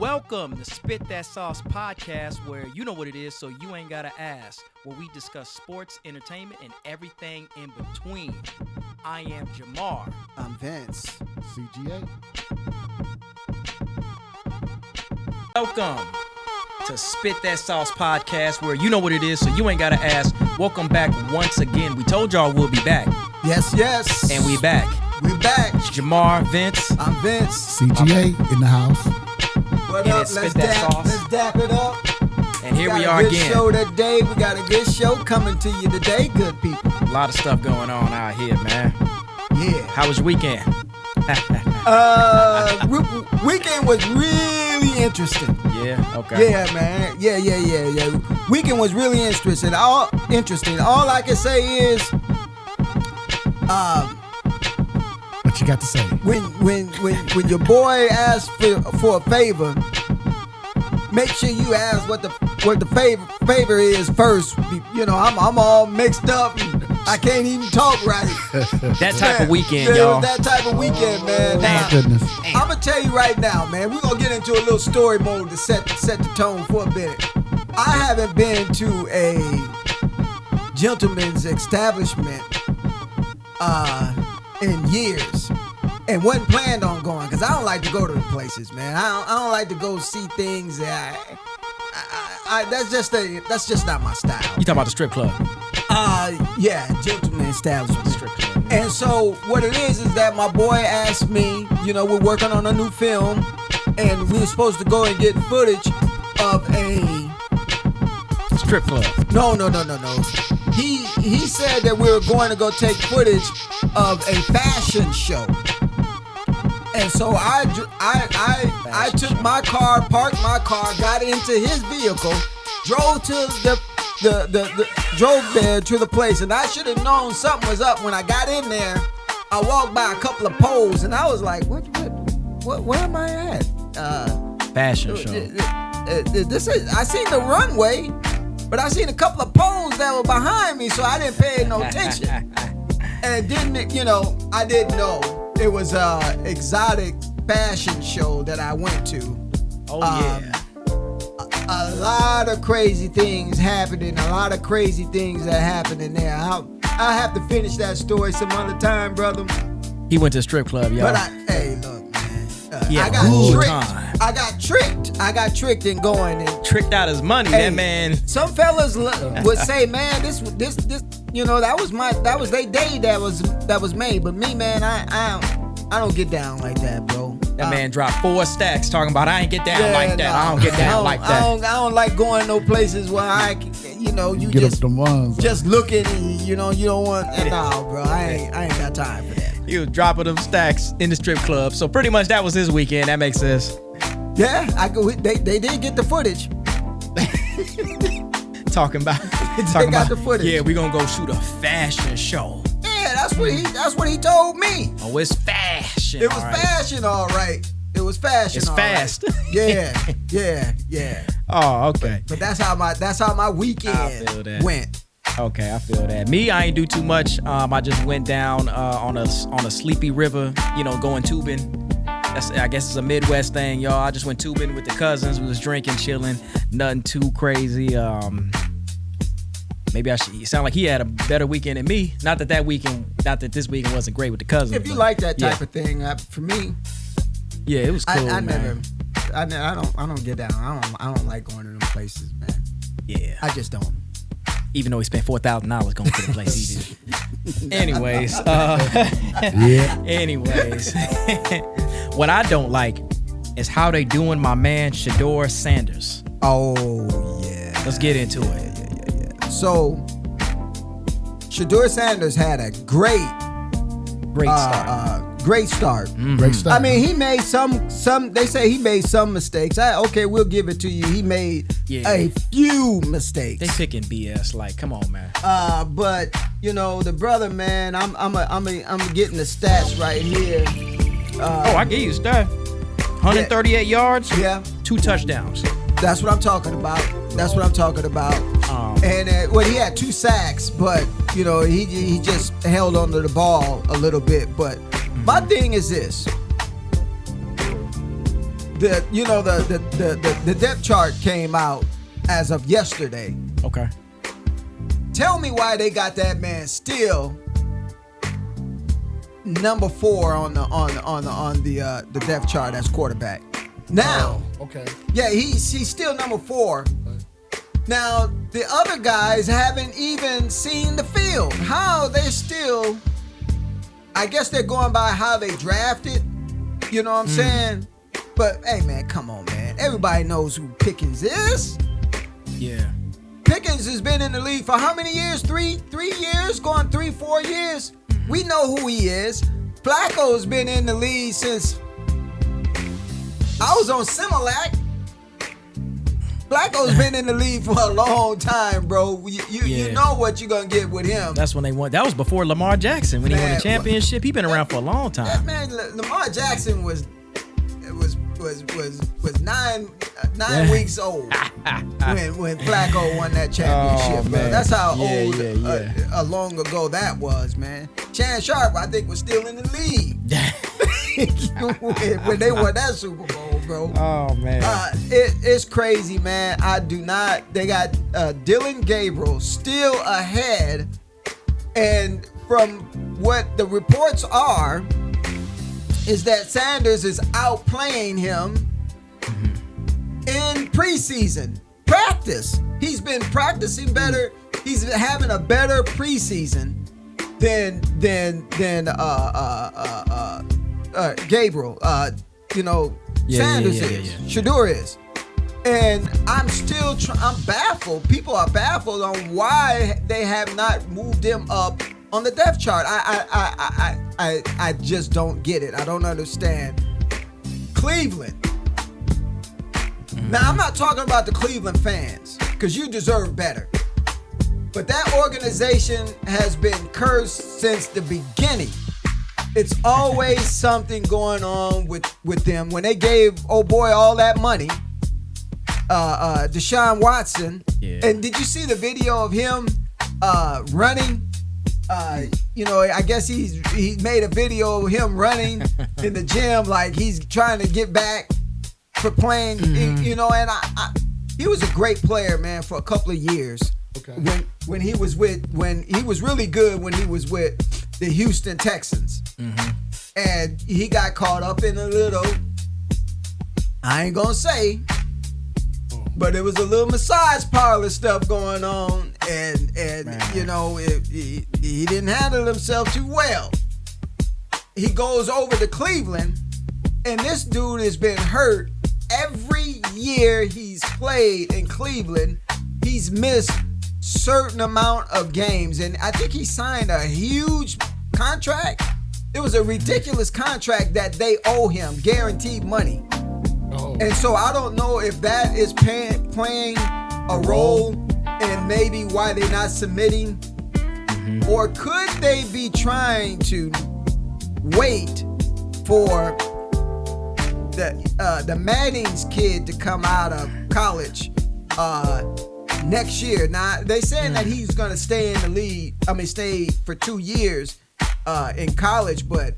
Welcome to Spit Dat Sauce podcast, where you know what it is, so you ain't gotta ask, where we discuss sports, entertainment, and everything in between. I am Jamar. I'm Vince. CGA. Welcome to Spit That Sauce podcast, where you know what it is, so you ain't gotta ask. Welcome back once again. We told y'all we'll be back. Yes. And we back. We back. Jamar Vince. I'm Vince. CGA in the house. What And up? it's Let's Spit That dap, Sauce. let's dap it up. And here we got are a good again. show today. We got a good show coming to you today, good people. A lot of stuff going on out here, man. Yeah. How was your weekend? Weekend was really interesting. Yeah, okay. Yeah, man. Yeah. Weekend was really interesting. All I can say is, What you got to say? when your boy asks for a favor, make sure you ask what the favor is first. You know, I'm all mixed up. I can't even talk right. That type of weekend, Yeah, y'all. that type of weekend, man. Damn. Goodness. I'm gonna tell you right now, man. We're gonna get into a little story mode to set the tone for a minute. I haven't been to a gentleman's establishment in years, and wasn't planned on going because I don't like to go to the places, man. I don't like to go see things that that's just not my style. You talking about the strip club? Yeah, gentleman establishment. Strip club. And so what it is that my boy asked me, you know, we're working on a new film, and we were supposed to go and get footage of a Strip club. No. He said that we were going to go take footage of a fashion show. And so I took my car, parked my car, got into his vehicle, drove to drove there to the place, and I should have known something was up when I got in there. I walked by a couple of poles, and I was like, where am I at? Fashion show. I seen the runway, but I seen a couple of poles that were behind me, so I didn't pay no attention. And I didn't know it was a exotic fashion show that I went to. Oh, yeah. A lot of crazy things happening. A lot of crazy things that happened in there. I'll have to finish that story some other time, brother. He went to the strip club, y'all. But hey, look, man. Yeah, I got good tricked. time. I got tricked in going. And Tricked out his money, Hey, that man. some fellas would say, man, this, you know, that was their day that was made. But me, man, I don't get down like that, bro. That man dropped 4 stacks talking about I ain't get down like that. I don't get down like that. I don't like going no places where you Get just up them ones. just looking, you don't want. No, bro, I ain't got time for that. He was dropping them stacks in the strip club. So pretty much that was his weekend. That makes sense. Yeah, they did get the footage. Talking about the footage. Yeah, we gonna go shoot a fashion show. Yeah, that's what he told me. Oh, it's fashion. It was all right. fashion, all right. It was fashion. It's all fast. Right. Yeah. Oh, okay. But that's how my weekend I feel that. went. Okay, I feel that. Me, I ain't do too much. I just went down on a sleepy river, going tubing. I guess it's a Midwest thing, y'all. I just went tubing with the cousins. We was drinking, chilling, nothing too crazy. Maybe I should. It sound like he had a better weekend than me. Not that this weekend wasn't great with the cousins. If you but, like that type yeah. of thing, for me, Yeah, it was cool, I man. I don't get down. I don't like going to them places, man. Yeah. I just don't. Even though he spent $4,000 going to the place he did. Anyways, Yeah. Anyways, what I don't like is how they doing my man Shedeur Sanders. Oh yeah. Let's get into it. Yeah. So, Shedeur Sanders had a great Start. great start. Great stuff. I mean, he made some. They say he made some mistakes. Okay, we'll give it to you. He made a few mistakes. They picking BS. Like, come on, man. But the brother, man. I'm getting the stats right here. I gave you stat. 138 yards. Yeah. 2 touchdowns. That's what I'm talking about. And he had 2 sacks, but he just held onto the ball a little bit. But my thing is this: the depth chart came out as of yesterday. Okay. Tell me why they got that man still number 4 on the depth chart as quarterback. Now, okay. Yeah, he's still number 4. Now, the other guys haven't even seen the field. How they're still, I guess they're going by how they drafted. You know what I'm saying? But, hey, man, come on, man. Everybody knows who Pickens is. Yeah. Pickens has been in the league for how many years? 3 years? Going 3-4 years? We know who he is. Flacco's been in the league since I was on Similac. Flacco's been in the league for a long time, bro. You know what you're going to get with him. That's when they won. That was before Lamar Jackson when he won the championship. He been around for a long time. That man, Lamar Jackson was 9 weeks old when Flacco won that championship, bro. Man. That's how old long ago that was, man. Shannon Sharp, I think, was still in the league when they won that Super Bowl, bro. Oh man, it's crazy, man. They got Dylan Gabriel still ahead, and from what the reports are, is that Sanders is outplaying him in preseason practice. He's been practicing better. He's having a better preseason than Gabriel. Sanders is. Shedeur is. And I'm baffled. People are baffled on why they have not moved him up on the depth chart. I just don't get it. I don't understand. Cleveland. Now, I'm not talking about the Cleveland fans, because you deserve better. But that organization has been cursed since the beginning. It's always something going on with them. When they gave old boy all that money, Deshaun Watson, and did you see the video of him running? I guess he made a video of him running in the gym like he's trying to get back for playing, and he was a great player, man, for a couple of years. Okay. When he was really good when he was with the Houston Texans. And he got caught up in a little, I ain't gonna say, but it was a little massage parlor stuff going on, and he didn't handle himself too well. He goes over to Cleveland, and this dude has been hurt every year he's played in Cleveland. He's missed certain amount of games, and I think he signed a huge contract. It was a ridiculous contract that they owe him, guaranteed money. And so I don't know if that is playing a role in maybe why they're not submitting, or could they be trying to wait for the Manning's kid to come out of college next year? Now they saying that he's gonna stay in the league. Stay for 2 years in college, but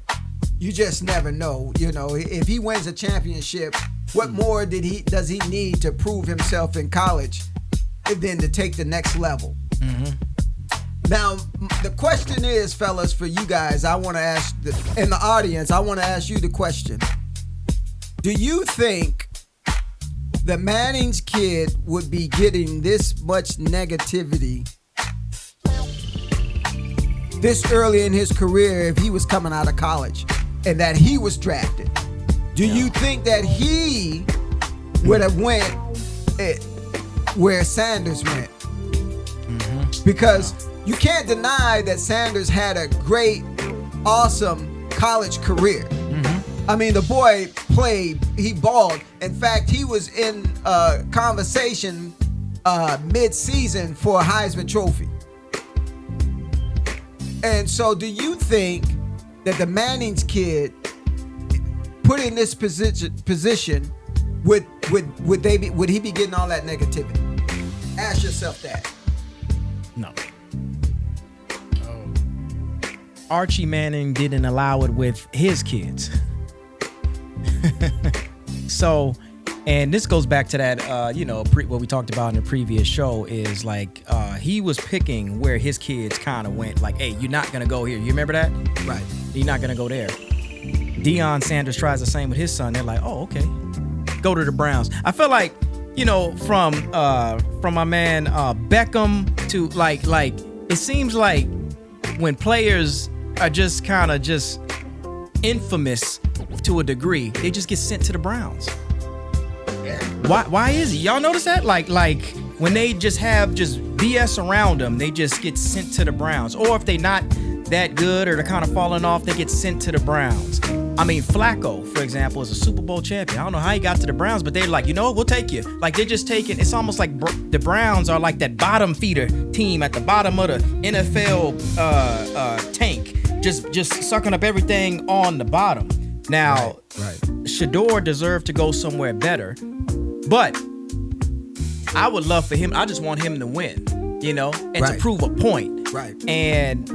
you just never know. If he wins a championship, what more does he need to prove himself in college and then to take the next level? Now, the question is, fellas, for you guys, I want to ask, in the audience, I want to ask you the question. Do you think the Manning's kid would be getting this much negativity this early in his career if he was coming out of college and that he was drafted? Do you think that he would have went where Sanders went? Because you can't deny that Sanders had a great, awesome college career. The boy played, he balled. In fact, he was in conversation mid-season for a Heisman Trophy. And so do you think that the Manning's kid put in this position, would he be getting all that negativity? Ask yourself that. No. Archie Manning didn't allow it with his kids. So, and this goes back to that, what we talked about in the previous show is like he was picking where his kids kind of went. Like, hey, you're not gonna go here. You remember that? Right. You're not gonna go there. Deion Sanders tries the same with his son. They're like, oh, okay, go to the Browns. I feel like, from my man Beckham to like it seems like when players are just kind of just infamous to a degree, they just get sent to the Browns. Why is it? Y'all notice that? Like when they just have just BS around them, they just get sent to the Browns. Or if they not that good or they're kind of falling off, they get sent to the Browns. I mean, Flacco, for example, is a Super Bowl champion. I don't know how he got to the Browns, but they're like, we'll take you. Like, they're just taking, it's almost like the Browns are like that bottom feeder team at the bottom of the NFL tank, just sucking up everything on the bottom. Now, right. Shedeur deserved to go somewhere better, but I would love for him, I just want him to win, and to prove a point. Right. And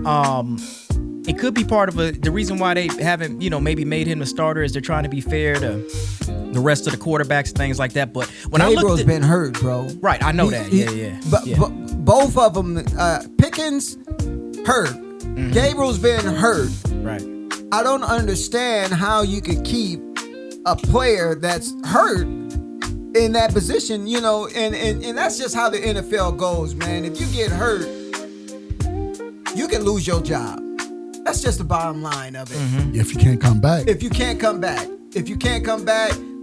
it could be part of the reason why they haven't, maybe made him a starter is they're trying to be fair to the rest of the quarterbacks and things like that. But when Gabriel's been hurt, bro. Right, I know that. Yeah. But both of them, Pickens hurt. Mm-hmm. Gabriel's been hurt. Right. I don't understand how you could keep a player that's hurt in that position, and that's just how the NFL goes, man. If you get hurt, you can lose your job. That's just the bottom line of it. Mm-hmm. If you can't come back. If you can't come back.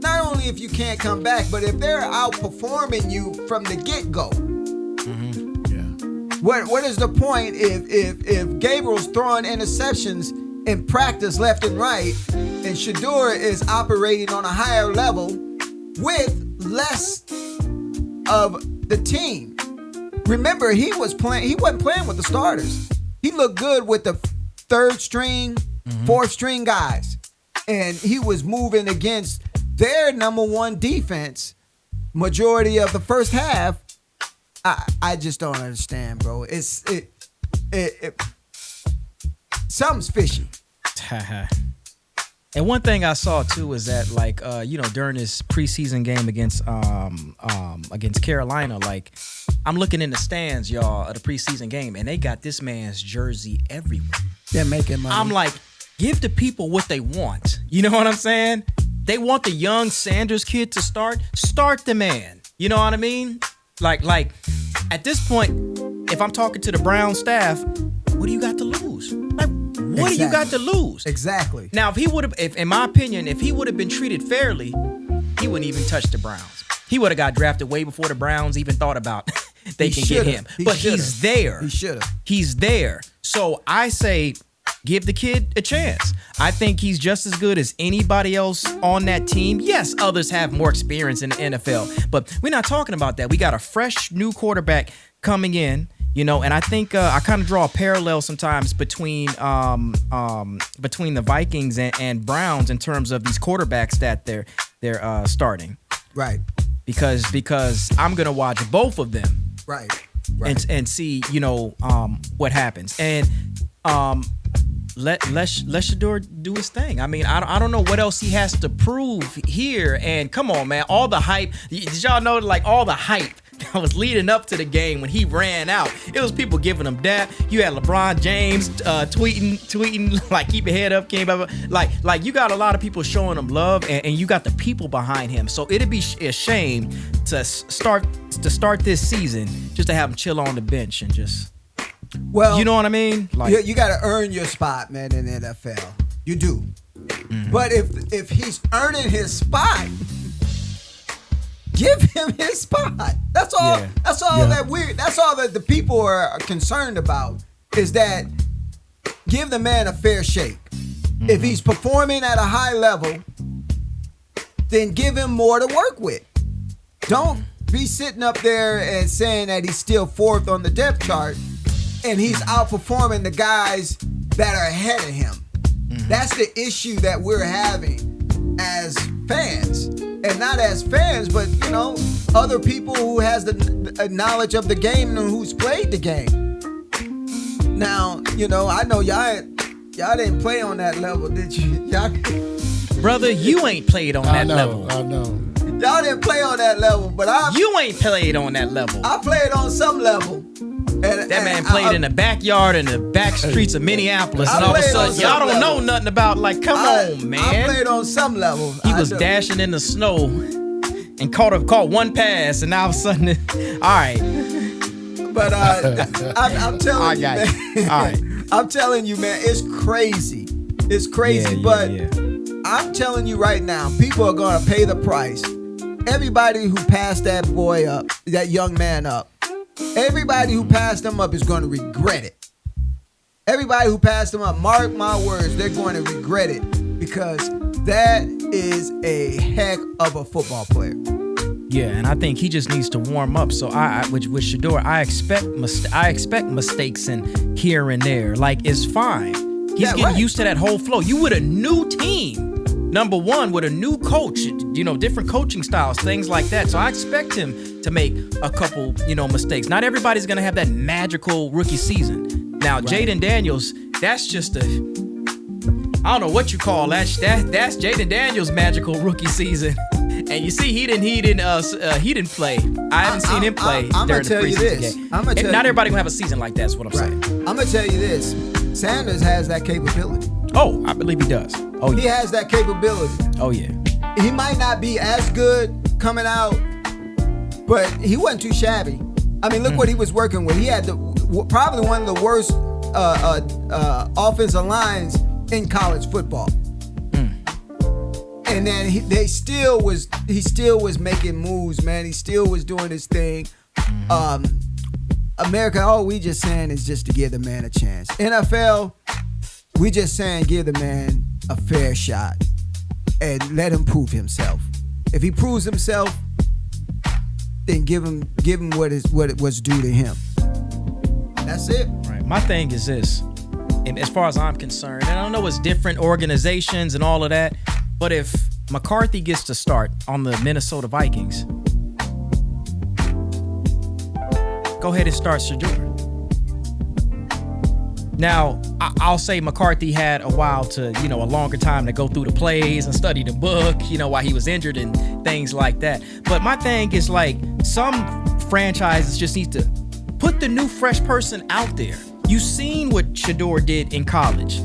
Not only if you can't come back, but if they're outperforming you from the get-go. Mm-hmm. Yeah. What is the point if Gabriel's throwing interceptions in practice left and right, and Shedeur is operating on a higher level with less of the team? Remember, he wasn't playing with the starters. He looked good with the third string, fourth string guys. And he was moving against their number one defense majority of the first half. I just don't understand, bro. Something's fishy. And one thing I saw too is that during this preseason game against Carolina, I'm looking in the stands, y'all, of the preseason game, and they got this man's jersey everywhere. They're making money. I'm like, give the people what they want. You know what I'm saying? They want the young Sanders kid to start the man. You know what I mean? Like at this point, if I'm talking to the Brown staff, what do you got to lose? Like, what do you got to lose? Exactly. Now, if in my opinion, if he would have been treated fairly, he wouldn't even touch the Browns. He would have got drafted way before the Browns even thought about they can get him. But he's there. He should have. He's there. So I say, give the kid a chance. I think he's just as good as anybody else on that team. Yes, others have more experience in the NFL, but we're not talking about that. We got a fresh new quarterback coming in, and I think I kind of draw a parallel sometimes between the Vikings and Browns in terms of these quarterbacks that they're starting. Right. Because I'm gonna watch both of them. Right. And see what happens. And let Shedeur do his thing. I mean, I don't know what else he has to prove here. And come on, man, all the hype. Did y'all know all the hype that was leading up to the game when he ran out? It was people giving him dap. You had LeBron James tweeting like, keep your head up, King. Blah, blah. Like you got a lot of people showing him love, and you got the people behind him. So it'd be a shame to start this season just to have him chill on the bench and just. Well, you know what I mean? You got to earn your spot, man, in the NFL. You do. Mm-hmm. But if he's earning his spot, give him his spot. That's all. Yeah. That's all that the people are concerned about is that give the man a fair shake. Mm-hmm. If he's performing at a high level, then give him more to work with. Don't be sitting up there and saying that he's still fourth on the depth chart. And he's outperforming the guys that are ahead of him. Mm-hmm. That's the issue that we're having as fans. And not as fans, but, other people who has the knowledge of the game and who's played the game. Now, I know y'all didn't play on that level, did you? Brother, you ain't played on that level. I know. Y'all didn't play on that level, but You ain't played on that level. I played on some level. That man played in the backyard and the back streets of Minneapolis, and all of a sudden, y'all don't know nothing about, like, come on, man. I played on some level. He was dashing in the snow and caught one pass, and all of a sudden, all right. But I'm telling you, man. All right. I'm telling you, man, it's crazy. It's crazy, but I'm telling you right now, people are going to pay the price. Everybody who passed that boy up, that young man up, everybody who passed him up is going to regret it. Everybody who passed him up, mark my words, they're going to regret it because that is a heck of a football player. Yeah, and I think he just needs to warm up. So with Shedeur, I expect mistakes in here and there. Like, it's fine. He's getting used to that whole flow. You with a new team. Number one, with a new coach, different coaching styles, things like that. So I expect him to make a couple, mistakes. Not everybody's going to have that magical rookie season. Now, Jaden Daniels, that's just I don't know what you call that. That's Jaden Daniels' magical rookie season. And you see, he didn't play. I haven't seen him play during the preseason game. Not everybody gonna have a season like that. Is what I'm saying. I'm gonna tell you this: Sanders has that capability. Oh, I believe he does. Oh, yeah. He has that capability. Oh, yeah. He might not be as good coming out, but he wasn't too shabby. I mean, look what he was working with. He had probably one of the worst offensive lines in college football. And then he still was making moves, man. He still was doing his thing. America, all we just saying is just to give the man a chance. NFL, we just saying give the man a fair shot and let him prove himself. If he proves himself, then give him what it was due to him. That's it. Right. My thing is this, and as far as I'm concerned, and I don't know it's different organizations and all of that, but if McCarthy gets to start on the Minnesota Vikings, go ahead and start Shedeur. Now, I'll say McCarthy had a while to, a longer time to go through the plays and study the book, while he was injured and things like that. But my thing is, like, some franchises just need to put the new fresh person out there. You seen what Shedeur did in college.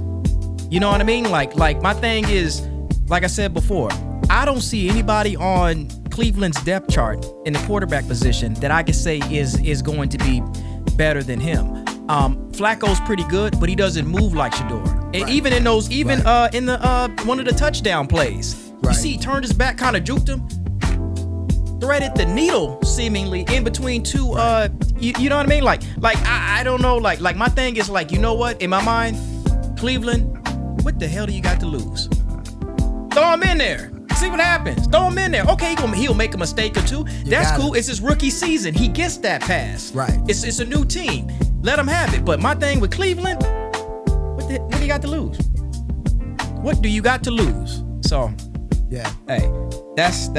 You know what I mean? Like my thing is, like I said before, I don't see anybody on Cleveland's depth chart in the quarterback position that I can say is going to be better than him. Flacco's pretty good, but he doesn't move like Shedeur. And even in those, in the one of the touchdown plays, you see he turned his back, kind of juked him, threaded the needle seemingly in between two. You know what I mean? Like I don't know. Like my thing is, like, you know what? In my mind, Cleveland, what the hell do you got to lose? Throw him in there. See what happens. Throw him in there. Okay, he'll make a mistake or two. That's cool. It's his rookie season. He gets that pass. Right. It's a new team. Let him have it. But my thing with Cleveland, what do you got to lose? What do you got to lose? So, yeah. Hey, that's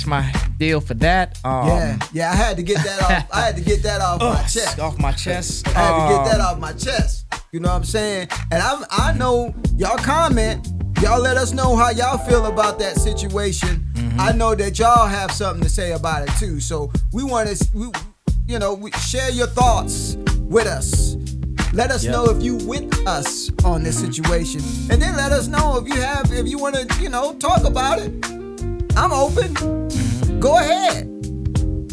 my deal for that. I had to get that off. I had to get that off my chest. Off my chest. I had to get that off my chest. You know what I'm saying? And I know y'all comment. Y'all let us know how y'all feel about that situation. Mm-hmm. I know that y'all have something to say about it too. So we want to, share your thoughts with us. Let us know if you with us on this situation, and then let us know if you want to, talk about it. I'm open. Mm-hmm. Go ahead.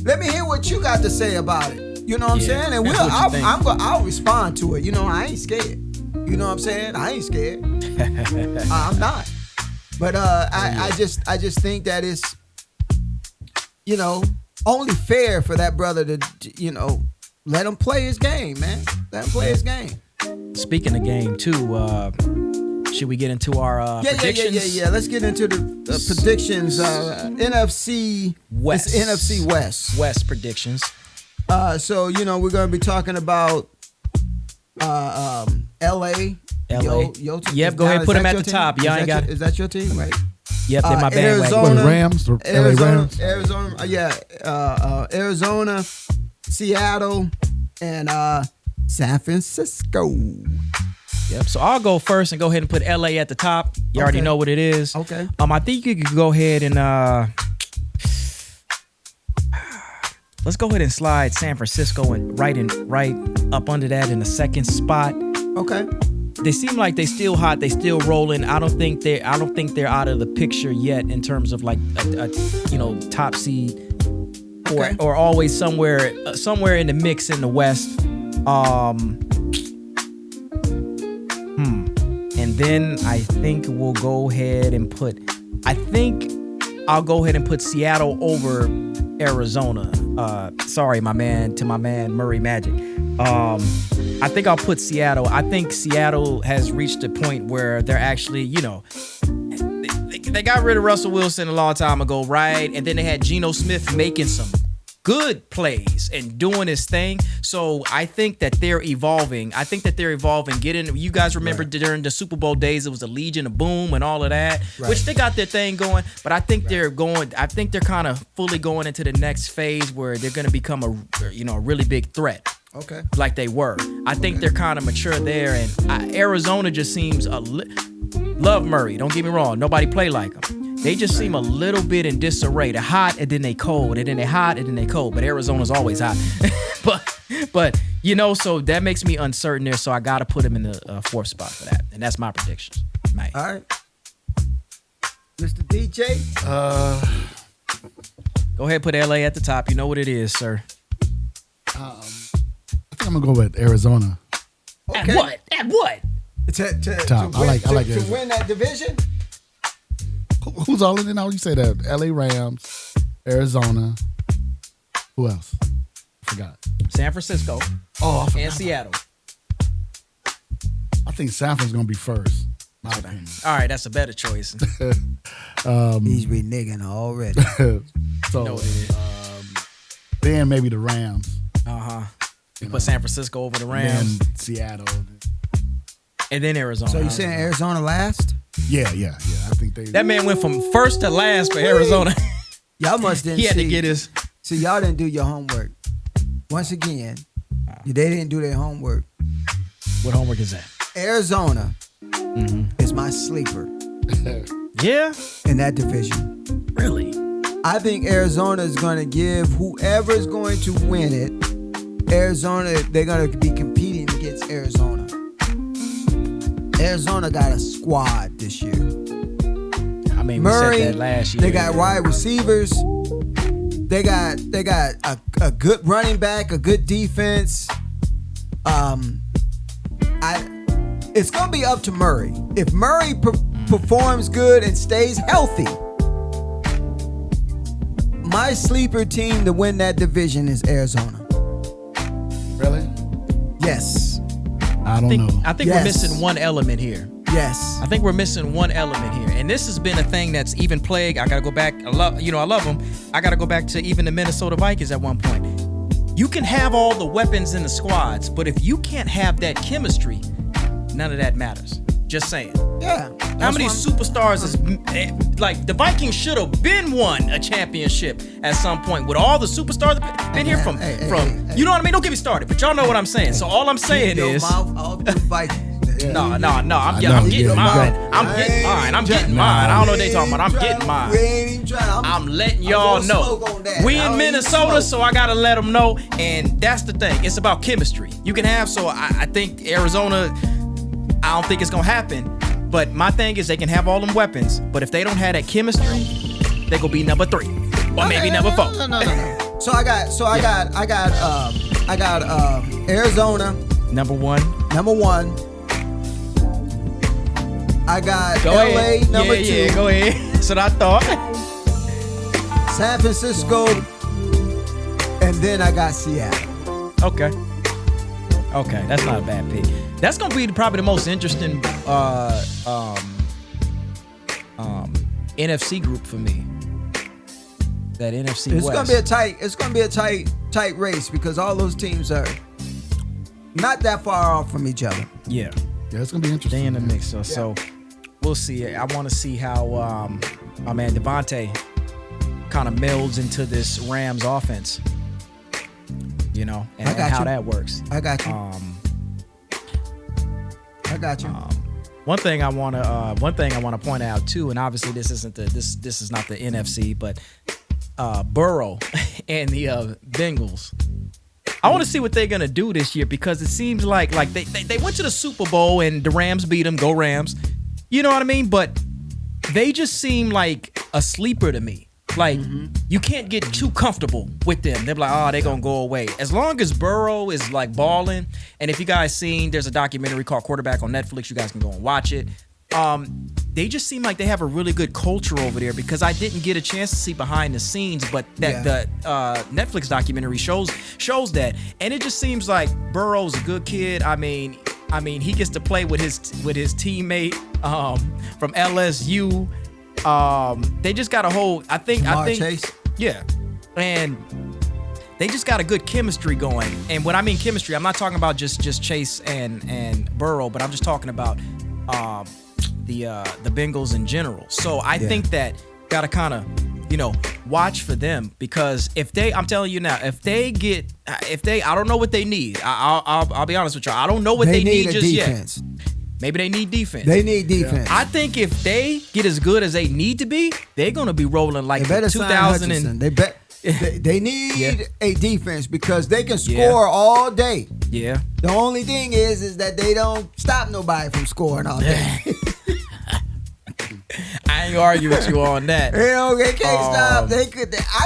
Let me hear what you got to say about it. You know what I'm saying? And I'll respond to it. I ain't scared. You know what I'm saying? I ain't scared. I'm not. But I just think that it's, only fair for that brother to, let him play his game, man. Let him play his game. Speaking of game too, should we get into our predictions? Yeah. Let's get into the predictions. NFC West. It's NFC West predictions. So we're gonna be talking about LA. Yo, yep, go ahead and put them at the top. Y'all ain't got it. Is that your team, right? Yep, they're my bandwagon. Arizona, Rams or Arizona, LA Rams? Arizona, Seattle, and San Francisco. Yep. So I'll go first and go ahead and put LA at the top. You already know what it is. Okay. I think you could go ahead and let's go ahead and slide San Francisco and right up under that in the second spot. Okay. They seem like they still hot. They still rolling. I don't think they're out of the picture yet in terms of like a top seed or always somewhere in the mix in the West. And then I think I'll go ahead and put Seattle over Arizona. Sorry, my man Murray Magic. I think I'll put Seattle. I think Seattle has reached a point where they're actually, they got rid of Russell Wilson a long time ago, right? And then they had Geno Smith making some good plays and doing his thing. So I think that they're evolving. You guys remember during the Super Bowl days, it was the Legion of Boom and all of that, which they got their thing going. But I think they're kind of fully going into the next phase where they're going to become a really big threat. Okay. Like they were. I think they're kind of mature there. And Arizona just seems love Murray. Don't get me wrong. Nobody play like him. They just seem a little bit in disarray. They're hot and then they cold, and then they hot and then they cold. But Arizona's always hot. but so that makes me uncertain there. So I got to put him in the fourth spot for that. And that's my predictions. Man. All right. Mr. DJ? Go ahead, put LA at the top. You know what it is, sir. I think I'm going to go with Arizona. Okay. At what? To win that division? Who's all in it now? You say that LA Rams, Arizona. Who else? I forgot. San Francisco. Oh, and Seattle. I think San Francisco's gonna be first. My opinion. All right, that's a better choice. He's reneging already. So know what it is. Then maybe the Rams. You put San Francisco over the Rams. Then Seattle. And then Arizona. So you saying Arizona last? Yeah. I think that man went from first to last for Arizona. Y'all must didn't he had to get his. So y'all didn't do your homework. Once again, they didn't do their homework. What homework is that? Arizona is my sleeper. Yeah? In that division. Really? I think Arizona is going to give whoever is going to win it, Arizona, they're going to be competing against Arizona. Arizona got a squad this year. I mean, Murray, we said that last year. They got wide receivers. They got a good running back, a good defense. It's gonna be up to Murray. If Murray performs good and stays healthy, my sleeper team to win that division is Arizona. Really? Yes. I don't know. I think we're missing one element here. Yes. I think we're missing one element here. And this has been a thing that's even plagued. I got to go back. I love them. I got to go back to even the Minnesota Vikings at one point. You can have all the weapons in the squads, but if you can't have that chemistry, none of that matters. Just saying. Yeah. How many superstars is like the Vikings should have been won a championship at some point with all the superstars that been here from you know what I mean? Don't get me started, but y'all know what I'm saying. So all I'm saying is mouth the Vikings. No, I'm getting mine. I'm getting mine. I don't know what they talking about. I'm getting mine. I'm letting y'all know. We in Minnesota, so I gotta let them know. And that's the thing. It's about chemistry. You can have. So I think Arizona. I don't think it's gonna happen. But my thing is they can have all them weapons. But if they don't have that chemistry, they gonna be number 3 or maybe number 4. No. So I got Arizona number 1. Number 1. I got go LA ahead. number 2. Yeah, go ahead. That's what I thought. San Francisco, and then I got Seattle. Okay, that's not a bad pick. That's gonna be probably the most interesting NFC group for me. That NFC West. It's gonna be a tight race because all those teams are not that far off from each other. Yeah, it's gonna be interesting. They in the mix, so we'll see. I want to see how my man Devontae kind of melds into this Rams offense. And how that works. I got you. I got you. One thing I want to point out too, and obviously this isn't this is not the NFC, but Burrow and the Bengals. I want to see what they're gonna do this year because it seems like they went to the Super Bowl and the Rams beat them. Go Rams! You know what I mean? But they just seem like a sleeper to me. Like you can't get too comfortable with them. They're like, oh, they're gonna go away. As long as Burrow is like balling, and if you guys seen, there's a documentary called Quarterback on Netflix. You guys can go and watch it. They just seem like they have a really good culture over there because I didn't get a chance to see behind the scenes, but the Netflix documentary shows that, and it just seems like Burrow's a good kid. I mean, he gets to play with his teammate from LSU. They just got a whole. I think Chase. Yeah, and they just got a good chemistry going. And when I mean chemistry, I'm not talking about just Chase and Burrow, but I'm just talking about the Bengals in general. So I think that gotta kind of watch for them because I'm telling you now, if they I don't know what they need. I'll be honest with you, I don't know what they need just defense. yet. Maybe they need defense. They need defense. I think if they get as good as they need to be, they're gonna be rolling like they 2000 and they need a defense because they can score all day. Yeah. The only thing is that they don't stop nobody from scoring all day. I ain't argue with you on that. They can't stop. I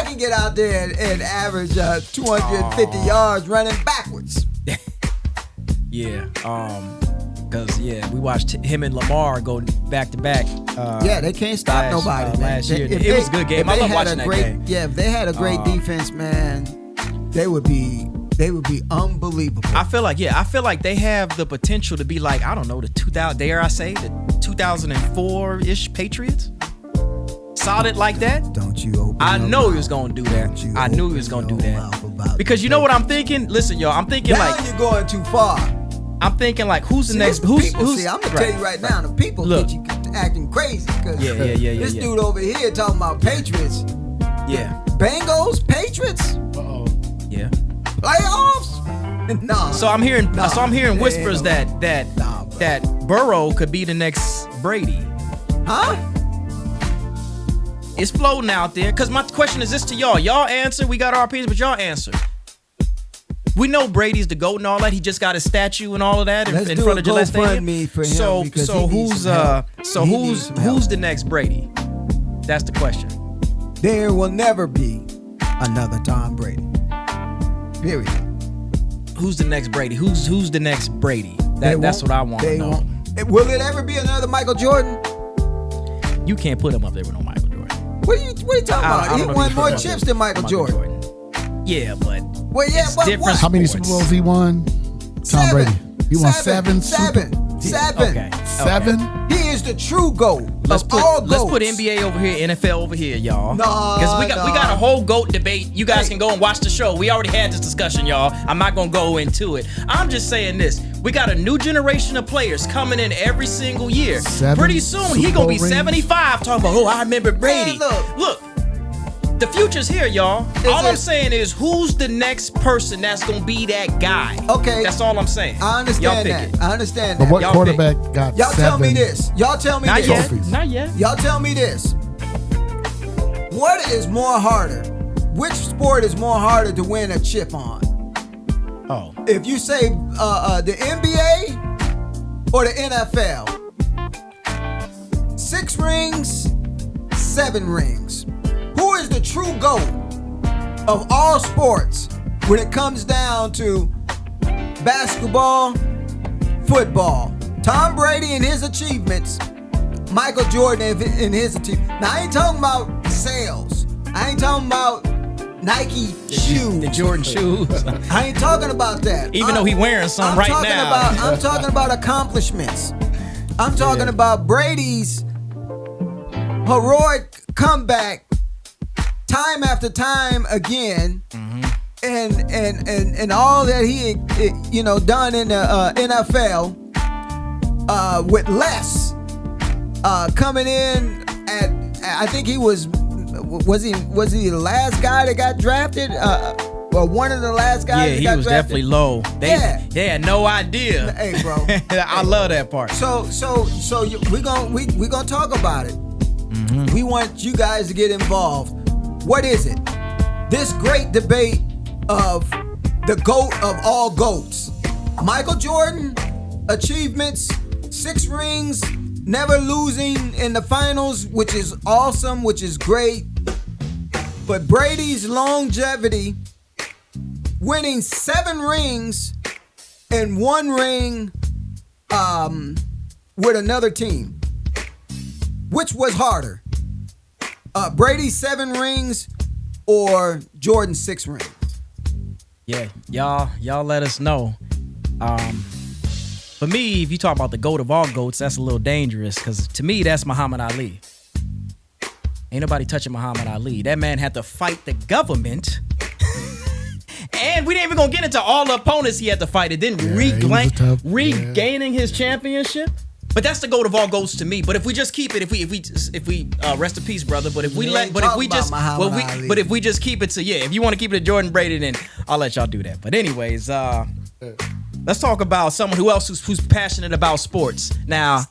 can get out there and average 250 yards running backwards. Yeah. Because we watched him and Lamar go back to back. They can't stop nobody. Last year, it was a good game. I love watching that game. Yeah, if they had a great defense, man, they would be unbelievable. I feel like they have the potential to be like, I don't know, the 2004-ish Patriots. Solid like that. Don't you open I know he was gonna do that. I knew he was gonna do that. Because you know what I'm thinking? Listen, y'all, I'm thinking now like you're going too far. I'm thinking like who's the next who's who's I'm gonna tell you right now, the people get you acting crazy because this dude over here talking about Patriots. Yeah. Bengals, Patriots? Yeah. Playoffs? No. So I'm hearing whispers that Burrow could be the next Brady. Huh? It's floating out there. Cause my question is this to y'all. Y'all answer. We got our opinions, but y'all answer. We know Brady's the GOAT and all that. He just got his statue and all of that in front of Gillette Stadium. For him so who's the next Brady? That's the question. There will never be another Tom Brady. Period. Who's the next Brady? Who's the next Brady? That's what I want to know. Will it ever be another Michael Jordan? You can't put him up there with no Michael Jordan. What are you talking about? He won more chips than Michael Jordan. Yeah, but it's different. How many Super Bowls he won? Tom Brady. He won seven. Okay. Seven. He is the true GOAT. Let's put GOATs. NBA over here, NFL over here, y'all. No, because we got a whole GOAT debate. You guys can go and watch the show. We already had this discussion, y'all. I'm not gonna go into it. I'm just saying this. We got a new generation of players coming in every single year. Pretty soon he gonna be 75. Talking about, I remember Brady. Man, look. The future's here, y'all. I'm saying is who's the next person that's gonna be that guy. Okay. That's all I'm saying. I understand that. I understand that. But what quarterback got Y'all 7 tell me this. trophies? Not yet. Y'all tell me this. What is more harder? Which sport is more harder to win a chip on? Oh. If you say the NBA or the NFL. 6 rings, 7 rings. Who is the true GOAT of all sports when it comes down to basketball, football? Tom Brady and his achievements, Michael Jordan and his achievements. Now, I ain't talking about sales. I ain't talking about Nike shoes. The Jordan shoes. I ain't talking about that. Even though he wearing some right now. I'm talking about accomplishments. I'm talking about Brady's heroic comeback time after time again, and all that he done in the NFL with less, coming in at I think he was he the last guy that got drafted? Well, one of the last guys. Yeah, that he got was drafted. definitely low. They had no idea. Hey, bro. I love that part. So we gonna talk about it. Mm-hmm. We want you guys to get involved. What is it? This great debate of the GOAT of all GOATs. Michael Jordan, achievements, 6 rings, never losing in the finals, which is awesome, which is great. But Brady's longevity, winning 7 rings and 1 ring with another team. Which was harder? Brady's 7 rings or Jordan's 6 rings? Yeah, y'all let us know. For me, if you talk about the GOAT of all GOATs, that's a little dangerous because to me, that's Muhammad Ali. Ain't nobody touching Muhammad Ali. That man had to fight the government. And we didn't even gonna get into all the opponents he had to fight. It didn't regaining his championship. But that's the GOAT of all GOATs to me. But if we just keep it, if we rest in peace, brother. But if we if we just keep it to if you want to keep it to Jordan Brady, then I'll let y'all do that. But anyways, let's talk about someone who's passionate about sports. Now,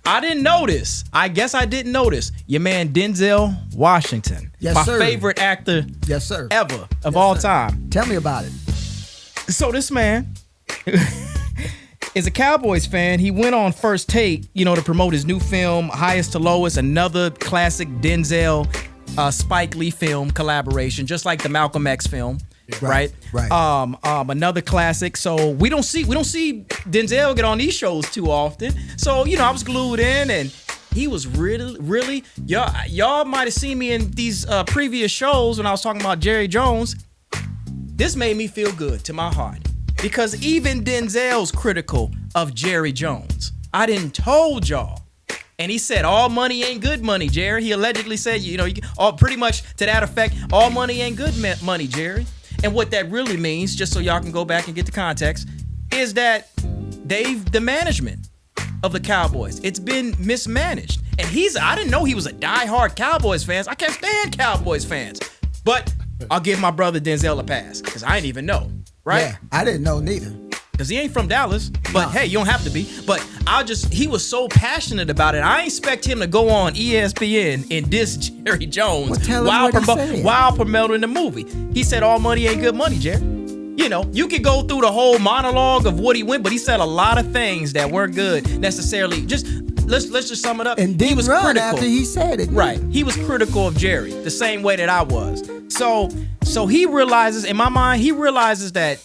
I didn't notice. I guess I didn't notice your man Denzel Washington. Yes, my sir. favorite actor. Yes, sir. Ever of all time. Tell me about it. So this man is a Cowboys fan. He went on First Take, to promote his new film, Highest to Lowest, another classic Denzel Spike Lee film collaboration, just like the Malcolm X film. Right. Another classic. So we don't see Denzel get on these shows too often. So I was glued in, and he was really y'all might have seen me in these previous shows when I was talking about Jerry Jones. This made me feel good to my heart because even Denzel's critical of Jerry Jones. I didn't told y'all. And he said, all money ain't good money, Jerry. He allegedly said, pretty much to that effect, all money ain't good money, Jerry. And what that really means, just so y'all can go back and get the context, is that the management of the Cowboys, it's been mismanaged. And I didn't know he was a diehard Cowboys fan. I can't stand Cowboys fans. But I'll give my brother Denzel a pass, because I didn't even know, right? Yeah, I didn't know neither. Because he ain't from Dallas. But hey, you don't have to be. But he was so passionate about it. I expect him to go on ESPN and diss Jerry Jones while promoting the movie. He said all money ain't good money, Jerry. You could go through the whole monologue of what he went, but he said a lot of things that weren't good necessarily. Just let's just sum it up. And he was critical after he said it. Right. He was critical of Jerry the same way that I was. So he realizes, in my mind, that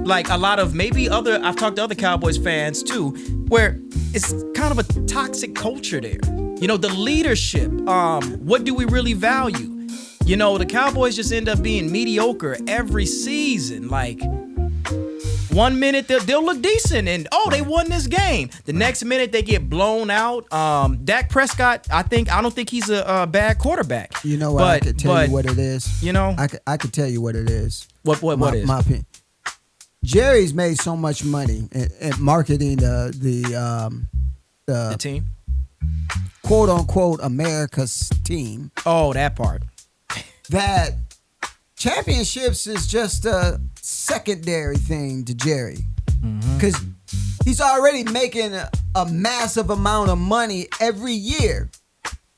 like a lot of I've talked to other Cowboys fans too, where it's kind of a toxic culture there. The leadership, what do we really value? The Cowboys just end up being mediocre every season. Like, one minute they'll look decent and, they won this game. The next minute they get blown out. Dak Prescott, I don't think he's a bad quarterback. I could tell you what it is. I could tell you what it is. What is? My opinion. Jerry's made so much money at marketing the team, quote unquote America's team. Oh, that part. That championships is just a secondary thing to Jerry, because he's already making a massive amount of money every year.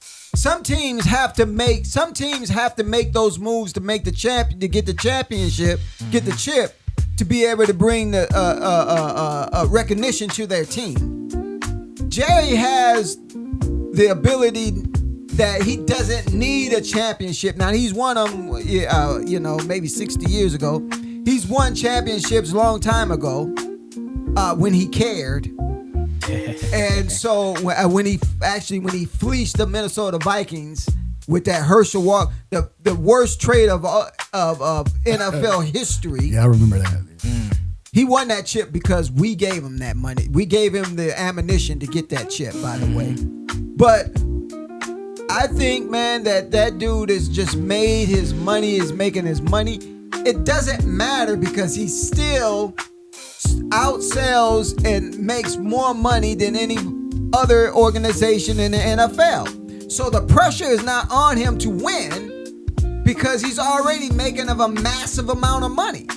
Some teams have to make those moves to make to get the championship, get the chip, to be able to bring the recognition to their team. Jerry has the ability that he doesn't need a championship. Now, he's won them, maybe 60 years ago. He's won championships a long time ago when he cared. And so when he fleeced the Minnesota Vikings with that Herschel walk, the worst trade of NFL history. Yeah, I remember that. He won that chip because we gave him that money. We gave him the ammunition to get that chip, by the way. But I think, man, that dude has just made his money, is making his money. It doesn't matter because he still outsells and makes more money than any other organization in the NFL. So the pressure is not on him to win. because he's already making of a massive amount of money.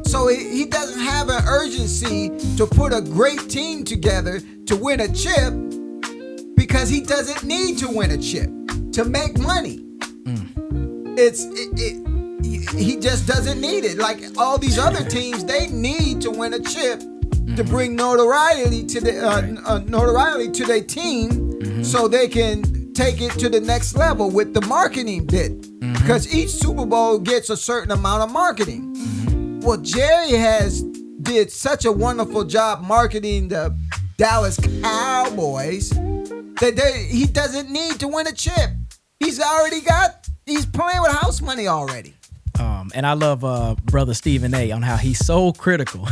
So he doesn't have an urgency to put a great team together to win a chip because he doesn't need to win a chip to make money. He just doesn't need it. Like all these other teams, they need to win a chip to bring notoriety to their team, so they can take it to the next level with the marketing bit. Because each Super Bowl gets a certain amount of marketing. Well, Jerry did such a wonderful job marketing the Dallas Cowboys that he doesn't need to win a chip. He's playing with house money already. And I love brother Stephen A. on how he's so critical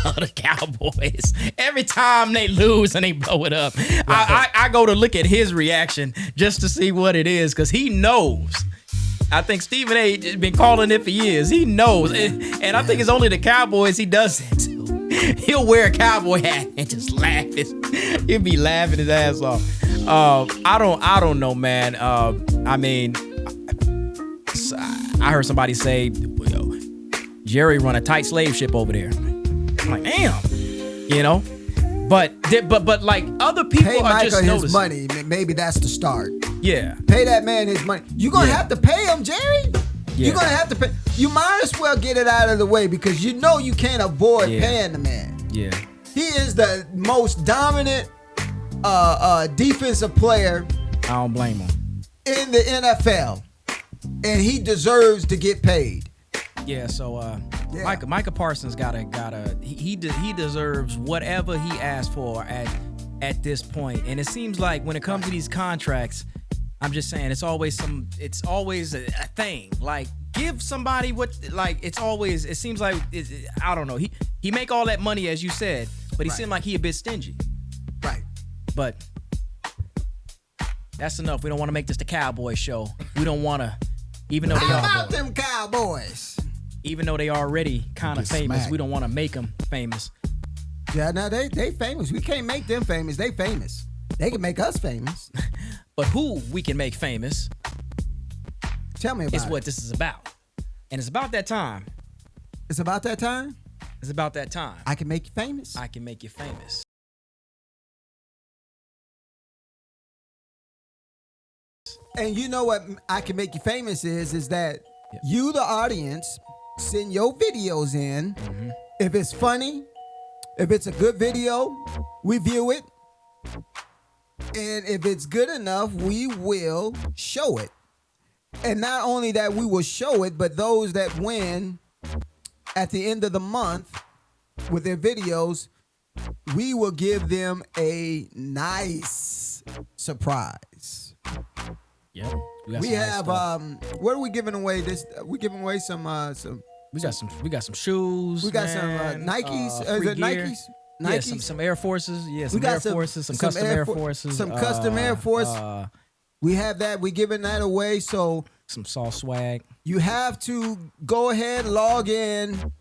of the Cowboys. Every time they lose and they blow it up, I go to look at his reaction just to see what it is, because he knows. I think Stephen A. has been calling it for years. He knows. And I think it's only the Cowboys he does it to. He'll wear a cowboy hat and just laugh. He'll be laughing his ass off. I don't know, man. I mean, I heard somebody say, Jerry run a tight slave ship over there. I'm like, damn, you know. But like other people pay are Micah just noticing. his money. Maybe that's the start. Yeah. Pay that man his money. You're going to have to pay him, Jerry. Yeah. You're going to have to pay. You might as well get it out of the way because you know you can't avoid paying the man. Yeah. He is the most dominant defensive player. I don't blame him. In the NFL. And he deserves to get paid. Yeah, so Micah Parsons he deserves whatever he asked for at this point. And it seems like when it comes to these contracts, I'm just saying it's always a thing. Like give somebody it seems like I don't know. He make all that money as you said, but he seemed like he a bit stingy. Right. But that's enough. We don't want to make this the Cowboy show. We don't want to, even though How about them Cowboys? Even though they already kind of famous, smacked. we don't want to make them famous. Yeah, no, they famous. We can't make them famous. They famous. They can make us famous. But who we can make famous Tell me about is it. what this is about. And it's about that time. It's about that time? It's about that time. I can make you famous? I can make you famous. And you know what I can make you famous is that you, the audience, send your videos in. If it's funny, if it's a good video, we view it. And if it's good enough, we will show it. And not only that we will show it, but those that win at the end of the month with their videos, we will give them a nice surprise. Yeah. We have what are we giving away this? We're giving away some we got some shoes. we got man, some Nikes. free Is it gear. Nikes? Yeah, Nikes. some Air Forces. Yeah, We some got Air some- Forces, some some custom Air Air For- Forces. some custom Air Force. We have that. We're giving that away. So Some Sauce swag. you have to go ahead, log in,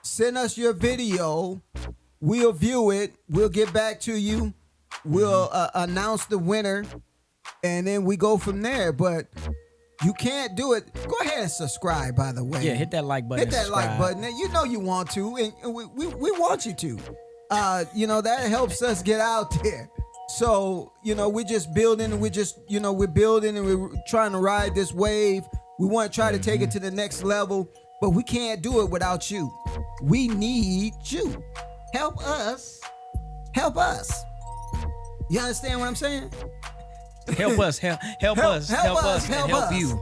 send us your video. We'll view it. We'll get back to you. We'll announce the winner, and then we go from there. But you can't do it. Go ahead and subscribe, by the way. Yeah, hit that like button. Hit that like button. And you know you want to, and we want you to. That helps us get out there. So, we're just building, and we're building, and we're trying to ride this wave. We want to try to take it to the next level, but we can't do it without you. We need you. Help us. Help us. You understand what I'm saying? Help us, help us, and help you.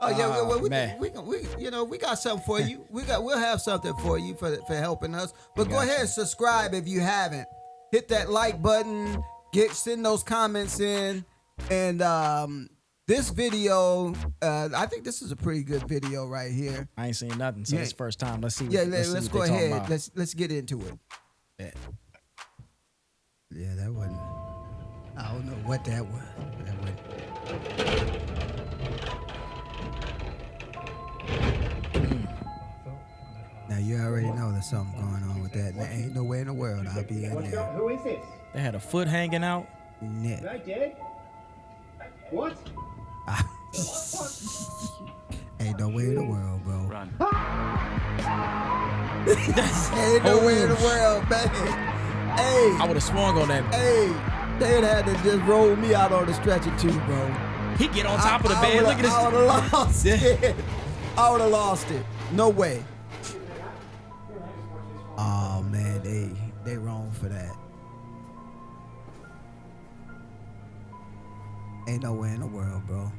Oh yeah, man. we got something for you. We'll have something for you for helping us. But go ahead and subscribe if you haven't. Hit that like button. Send those comments in. And this video, I think this is a pretty good video right here. I ain't seen nothing, so it's first time. Let's see. Let's go what they talking ahead. about. Let's get into it. Yeah, that wasn't. I don't know what that was. Now you already know there's something going on with that. There ain't no way in the world I'll be in there. Who is this? They had a foot hanging out. Nick. Am I dead? What? Ain't no way in the world, bro. Run. Ain't no way in the world, man. Hey. I would have swung on that. Hey, they'd had to just roll me out on the stretcher too, bro. He get on top of the bed. Look at this. I would have lost it. I would have lost it. No way. Oh man, they wrong for that. Ain't no way in the world, bro.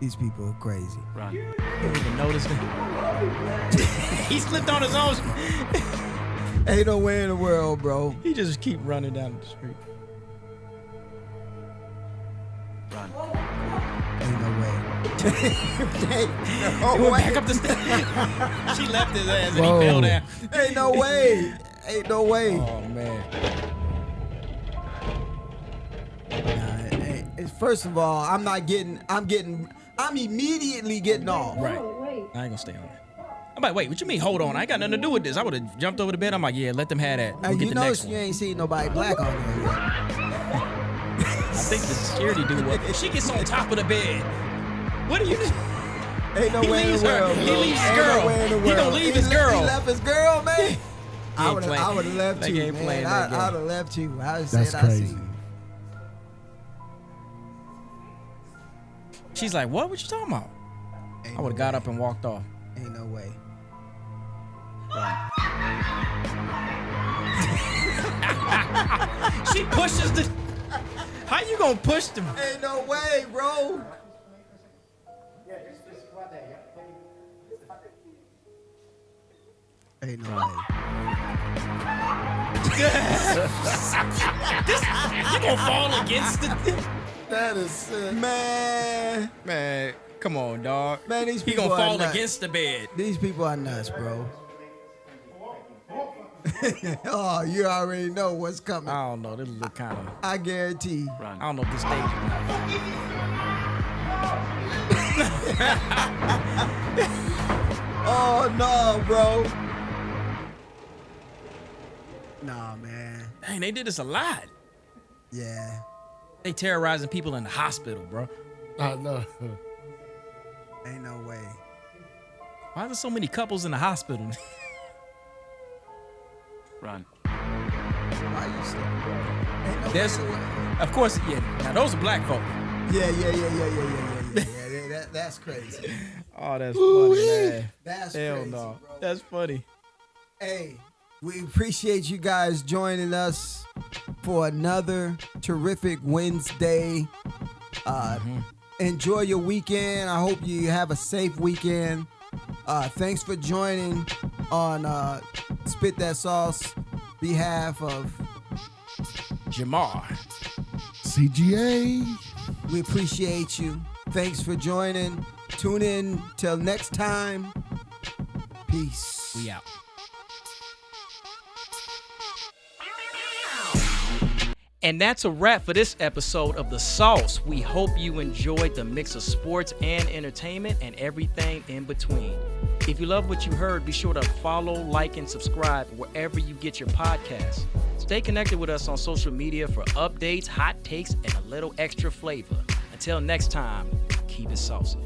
These people are crazy. Run. Didn't even notice it. He slipped on his own. Ain't no way in the world, bro. He just keep running down the street. Run. Ain't no way. Ain't He no went way. back up the stairs. She left his ass and Whoa. he fell down. Ain't no way. Ain't no way. Oh man. First of all, I'm immediately getting off. Right. I ain't gonna stay on that. I'm like, wait, what you mean? Hold on. I ain't got nothing to do with this. I would have jumped over the bed. I'm like, yeah, let them have that. We'll get You the know next you one. ain't seen nobody black on there yet. I think the security dude was. She gets on top of the bed. What do you do? Ain't no He way in leaves the her. world. He bro. leaves his Ain't girl. No way in the He world. gonna leave his girl. He left his girl, man. I ain't would playing. have left Like, too, ain't man. playing I that would game. have left too. I That's said I crazy. seen. She's like, what? What you talking about? Ain't I would have got up and walked off. Ain't no way. She pushes the. How you gonna push them? Ain't no way, bro. Ain't no way. You gonna fall against the. That is man. Man, come on, dog. Man, these He people gonna are fall nuts. against the bed. These people are nuts, bro. Oh, you already know what's coming. I don't know. This look kind of. I guarantee. I don't know if this stage. Oh no, bro. Nah, man. Dang, they did this a lot. Yeah. They terrorizing people in the hospital, bro. I know. Ain't no way. Why are there so many couples in the hospital? Run. Why you saying? Ain't no There's, way. of course, yeah. Now those are black folk. Yeah. That's crazy. Oh, that's funny, man. That's Hell crazy, no. bro. That's funny. Hey, we appreciate you guys joining us for another terrific Wednesday. Enjoy your weekend. I hope you have a safe weekend. Thanks for joining on Spit That Sauce behalf of Jamar. CGA. We appreciate you. Thanks for joining. Tune in till next time. Peace. We out. And that's a wrap for this episode of The Sauce. We hope you enjoyed the mix of sports and entertainment and everything in between. If you love what you heard, be sure to follow, like, and subscribe wherever you get your podcasts. Stay connected with us on social media for updates, hot takes, and a little extra flavor. Until next time, keep it saucy.